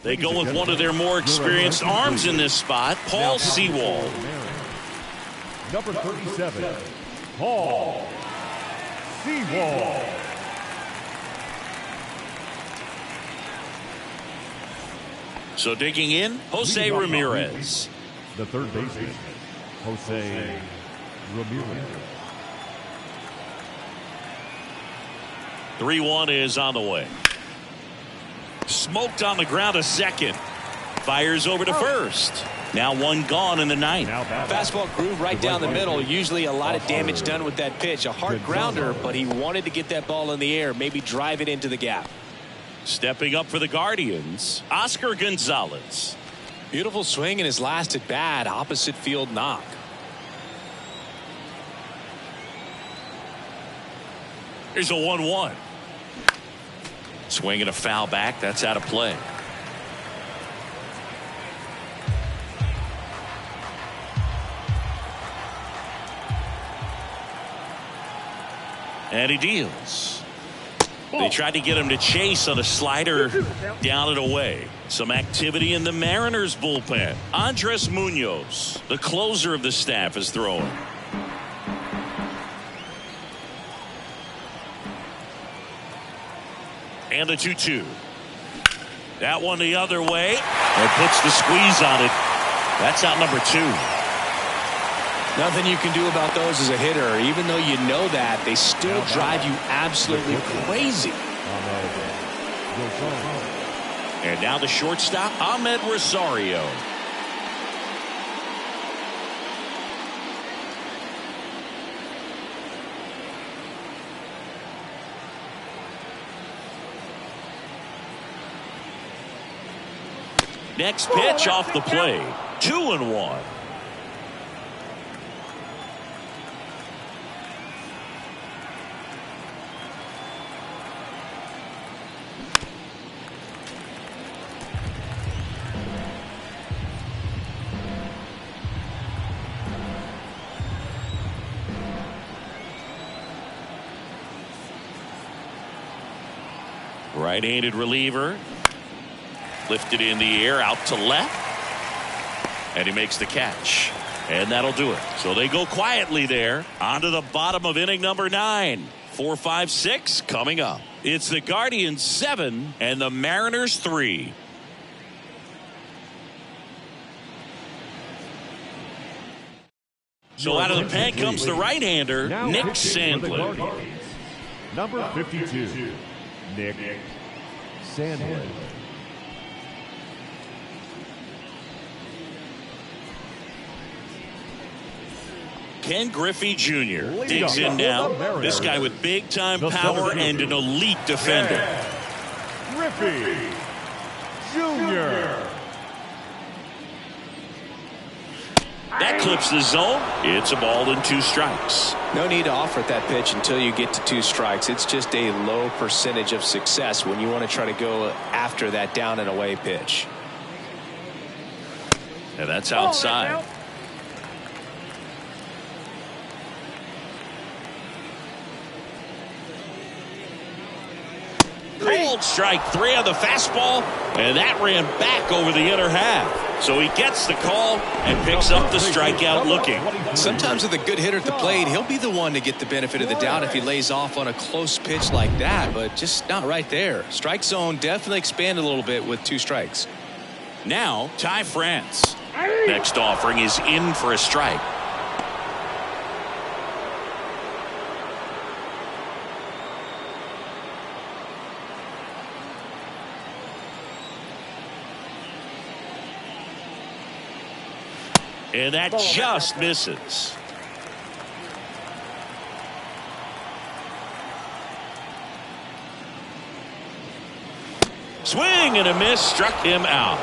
They go with one of their more experienced arms in this spot, Paul Sewald. Number 37, Paul Sewald. So digging in, Jose Ramirez. The third baseman, Jose Ramirez. 3-1 is on the way. Smoked on the ground to second. Fires over to first. Now 1 gone in the 9th. Fastball groove right down the middle. Usually a lot of damage done with that pitch. A hard grounder, but he wanted to get that ball in the air, maybe drive it into the gap. Stepping up for the Guardians, Oscar Gonzalez. Beautiful swing in his last at bat. Opposite field knock. Here's a 1-1. Swing and a foul back. That's out of play. And he deals. They tried to get him to chase on a slider down and away. Some activity in the Mariners bullpen. Andres Munoz, the closer of the staff, is throwing. And the 2-2. That one the other way. And puts the squeeze on it. That's out number 2. Nothing you can do about those as a hitter. Even though you know that, they still drive you absolutely crazy. And now the shortstop, Ahmed Rosario. Next pitch off the plate. 2-1. Right-handed reliever. Lifted in the air out to left. And he makes the catch. And that'll do it. So they go quietly there. On to the bottom of inning number 9. 4, 5, 6 coming up. It's the Guardians 7 and the Mariners 3. So out of the pen comes the right-hander, Nick Sandlin. Number 52, Nick Sandlin. Ken Griffey Jr. digs in now. This guy with big-time power and an elite defender. Griffey Jr. That clips the zone. It's a ball and 2 strikes. No need to offer that pitch until you get to 2 strikes. It's just a low percentage of success when you want to try to go after that down and away pitch. And that's outside. Cold strike 3 on the fastball, and that ran back over the inner half. So he gets the call and picks up the strikeout looking. Sometimes with a good hitter at the plate, he'll be the one to get the benefit of the doubt if he lays off on a close pitch like that, but just not right there. Strike zone definitely expanded a little bit with 2 strikes. Now Ty France. Next offering is in for a strike. And that just misses. Swing and a miss, struck him out.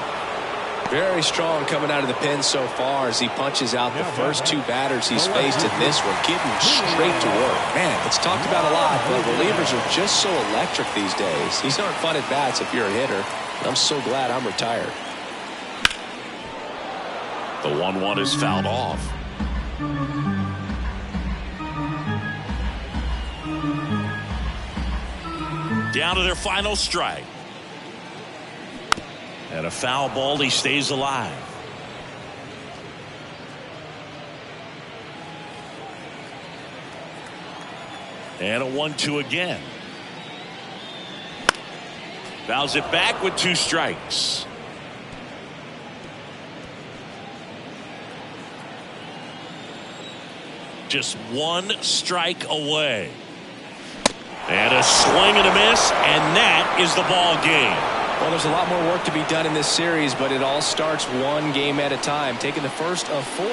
Very strong coming out of the pen so far as he punches out the first 2 batters he's faced in this one, getting straight to work. Man, it's talked about a lot, but relievers are just so electric these days. These aren't fun at bats if you're a hitter. I'm so glad I'm retired. The 1-1 is fouled off. Down to their final strike. And a foul ball, he stays alive. And a 1-2 again. Fouls it back with 2 strikes. Just 1 strike away. And a swing and a miss, and that is the ball game. Well, there's a lot more work to be done in this series, but it all starts 1 game at a time. Taking the first of 4,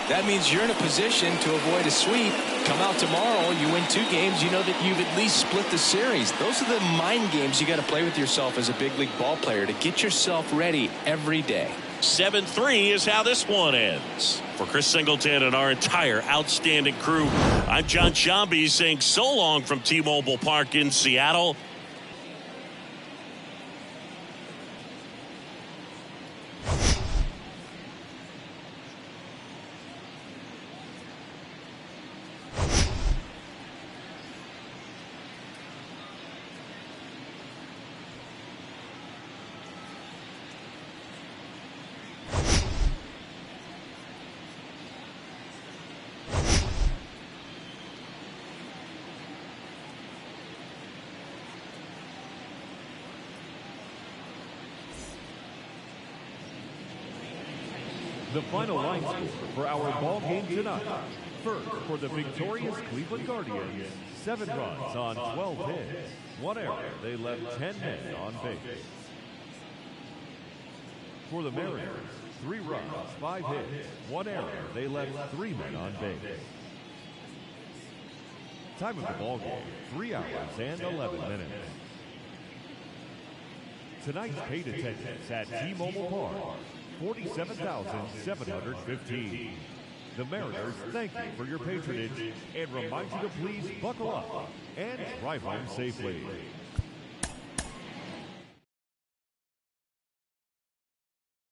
that means you're in a position to avoid a sweep. Come out tomorrow, you win 2 games, you know that you've at least split the series. Those are the mind games you got to play with yourself as a big league ball player to get yourself ready every day. 7-3 is how this one ends. For Chris Singleton and our entire outstanding crew, I'm John Shambi saying so long from T-Mobile Park in Seattle. The final line score for our ball game tonight. First, for the victorious Cleveland Guardians, 7 runs on 12 hits. 1 error, they left 10 men on base. For the Mariners, 3 runs, 5 hits. 1 error, they left 3 men on base. Time of the ball game, 3 hours and 11 minutes. Tonight's paid attendance at T-Mobile Park, 47,715. The Mariners thank you for your patronage and remind you to please buckle up and drive home safely.